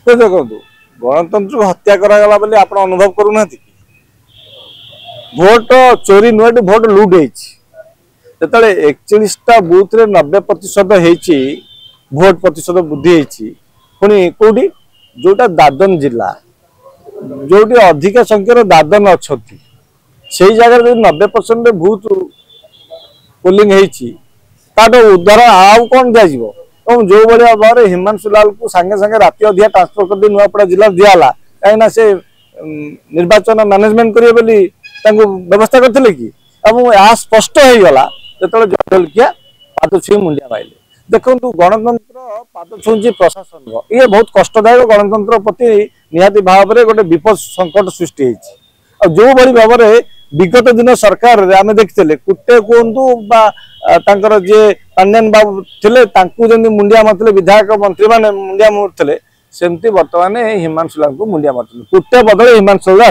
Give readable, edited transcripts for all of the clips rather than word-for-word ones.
तो देखो गणतंत्र को हत्या करागला बोली आप अनुभव करूना कि भोट चोरी नुह भोट लुट होते 41टा बूथ रे 90% भोट प्रतिशत वृद्धि पुणी कौटी जोटा दादन जिला जोटी अधिक संख्यार दादन अच्छा से जगह 90% भूत पोलिंग उद्धार आउ कौन दिज्व जो भाई भाव में हिमांशु लाल को सांगे सांगे राति अधिका ट्रांसफर कर दी नुआपड़ा जिला दिहला कहीं से निर्वाचन मैनेजमेंट करेंगे व्यवस्था करते कि यह स्पष्ट हो गला जो जयढोलकिया पाद छुई मुंडिया माइले देखो गणतंत्र पाद छुई प्रशासन ये बहुत कष्टदायक गणतंत्र प्रति निहाती भाव में गोटे विपद संकट सृष्टि जो भाई भाव में विगत दिन सरकार आम देखते कुटे कहतु जे पांड्यान बाबू थे मुंडिया मारते विधायक मंत्री मैंने मुंडिया मारते सेमती बर्तमान हिमांशु लाल को मुंडिया मारते कुटे बदले हिमांशु लाल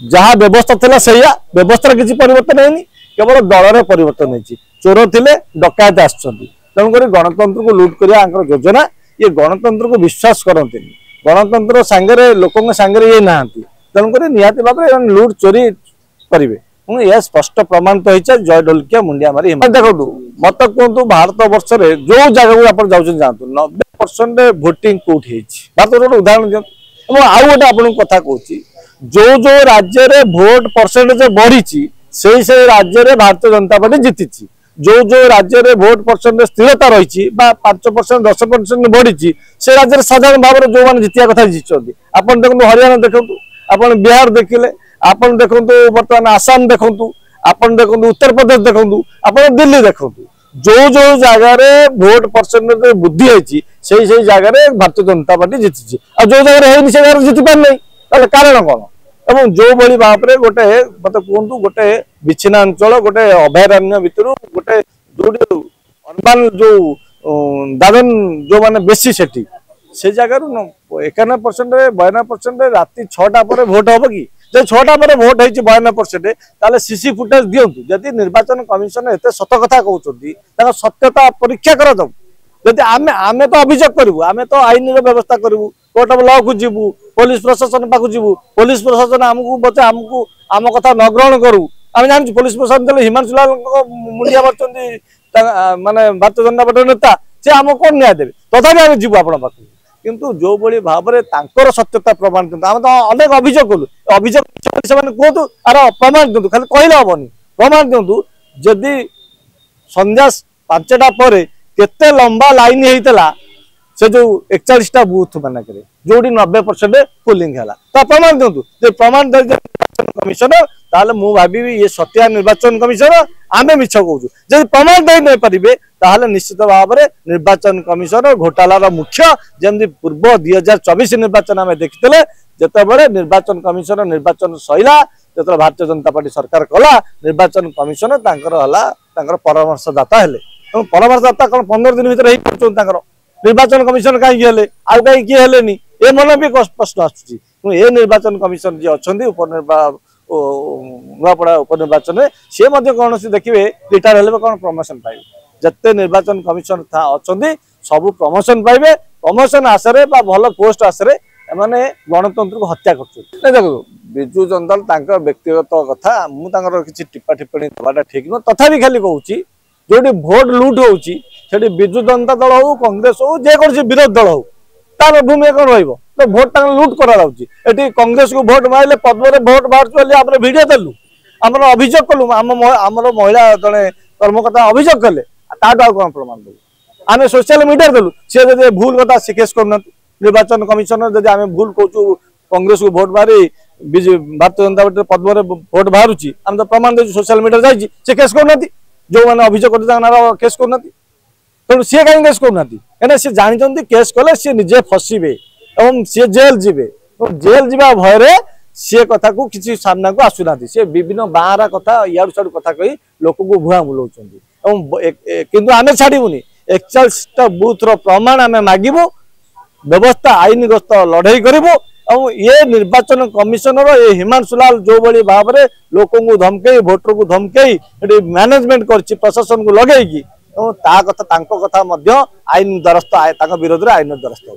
जहाँ व्यवस्था था से व्यवस्था किसी परिवर्तन है केवल दल परिवर्तन होती चोर थे डकायत आसुक गणतंत्र को लुट कर योजना ये गणतंत्र को विश्वास करते गणतंत्र सांगे लोक सांगे ये ना तेणुक निहाती भाव में लुट चोरी करेंगे यह स्पष्ट प्रमाणित होता है जयढोलकिया मुंडिया मारी देखो मत कहतु भारत वर्ष में जो जगह आप जातु 90% भोटिंग कौटी भारत गोटे उदाहरण दिखाँ आउ गोटे आपको कथा कहूँ जो जो राज्य रे वोट परसेंटेज बढ़ी से राज्य रे भारतीय जनता पार्टी जीति जो राज्य रे वोट परसेंटेज स्थिरता रही 5% 10% बढ़ी से राज्य साधारण भाव में जो मैंने जीतिया कथा जीति आप देखो हरियाणा देखो आप बिहार देखिले आप देखो बर्तमान आसाम देखु आप देखो उत्तर प्रदेश देखु आप दिल्ली देखु जो जो जगार वोट परसेंटेज वृद्धि होती से जगह भारतीय जनता पार्टी जीति और जो जगह से जगह जीति पार नहीं कारण कौन एवं जो भाई भाव में गोटे मत कहतु गोटे विच्छिन्नांचल गोटे अभयारण्य भितर गोटे जो अर्बान जो दादन जो माने बेसी से जगह 91% 92% राति 6टा पर भोट हम कि जो 6टा पर भोट होती 92% सीसी फुटेज दिंतु जदि निर्वाचन कमिशन एत सत कथा कहते सत्यता परीक्षा कर जदि आमे तो अभियोग करूँ आमे तो आईन व्यवस्था करूँ कोर्ट ऑफ लॉ को जीवु पुलिस प्रशासन पाक जीवु पुलिस प्रशासन आमको बचा आमको आम कथा न ग्रहण करूँ आम जान पुलिस प्रशासन हिमांशु लाल मुंडिया मार माने भारतीय जनता पार्टी नेता से आम कौन न्याय देवे तथापि आम जीवु आप पाक किंतु जो भाई भाव में तांकर सत्यता प्रमाण आम तो अनेक अभियोग कलु अभियोग कहतु आर प्रमाण दिंतु खाली कहले हेनी प्रमाण दिंतु जदि संध्या 5टा पर केते लंबा लाइन होता से जो 41टा बूथ मानक जो 90% पोलिंग है प्रमाण दिंतु प्रमाण कमिशनर ताले मु भावी ये सत्या निर्वाचन कमिशनर आमे मिछ कहूँ जब प्रमाण दे नहीं पारे ताहले निश्चित भाव में निर्वाचन कमिशनर घोटालार मुख्य जमी पूर्व 2024 निर्वाचन आम देखते जिते निर्वाचन कमिशनर निर्वाचन सैला जो भारतीय जनता पार्टी सरकार कला निर्वाचन कमिशनर परामर्शदाता हेले परामर्शदाता कौन 15 दिन भर निर्वाचन कमिशन कहीं आउ कहीं किए हेलेनी ये मन भी प्रश्न आसूँ ये निर्वाचन कमिशन जी अच्छा नुआपड़ा उपनिर्वाचन में सी कौन देखिए रिटायर हेल्ले कौन प्रमोशन पाइबे जिते निर्वाचन कमिशन अच्छा सब प्रमोशन पाइबे प्रमोशन आशरे भल पोस्ट आशरे मैंने गणतंत्र को हत्या कर देखो विजु जंदाल व्यक्तिगत कथा मुझे किसी टिप्पा टिप्पणी देवाटा ठीक नुह तथापि खाली कहूँ जो भोट लुट होची विजु जनता दल हो कांग्रेस हो जेकोसी विरोध दल हो तार भूमिका कौन रही तो भोट लुट कर कांग्रेस को भोट मारे पद्म भोट बाहर भिडियो देलु आम अभियोग कलु आमर महिला जड़े कर्मकर्ता अभियोग कले ताठू कौन प्रमाण देव आम सोशल मीडिया देलु सी जब भूल कथा सी केस करना निर्वाचन कमिशनर जब आम भूल कहूँ कांग्रेस को भोट मारी भारतीय जनता पार्टी पद्म भोट बाहर आम तो प्रमाण दे सोशल मीडिया जाइए केस करना जो मैंने अभियोग कर केस करना तेणु सी कहीं केस करना कहीं सी जानते केस कले सी निजे फसबे और सी जेल जीवे जेल जीवा भय सी कथा को किसी सामना को आसुना सी विभिन्न बाहर कथा इाड़ू साड़ू कथा कही लोक को भुआ बुलाऊँ किंतु आम छाड़बूनी 41टा बूथ प्रमाण आम मागबू व्यवस्था आईनग्रस्त लड़ई करूँ और ये निर्वाचन कमिशनर ये हिमांशु लाल जो भाई भाव में लोक धमकई भोटर को धमकई मैनेजमेंट कर प्रशासन को लगे ता कथा आईन द्वारस्थ विरोध में आईन द्वारस्थ।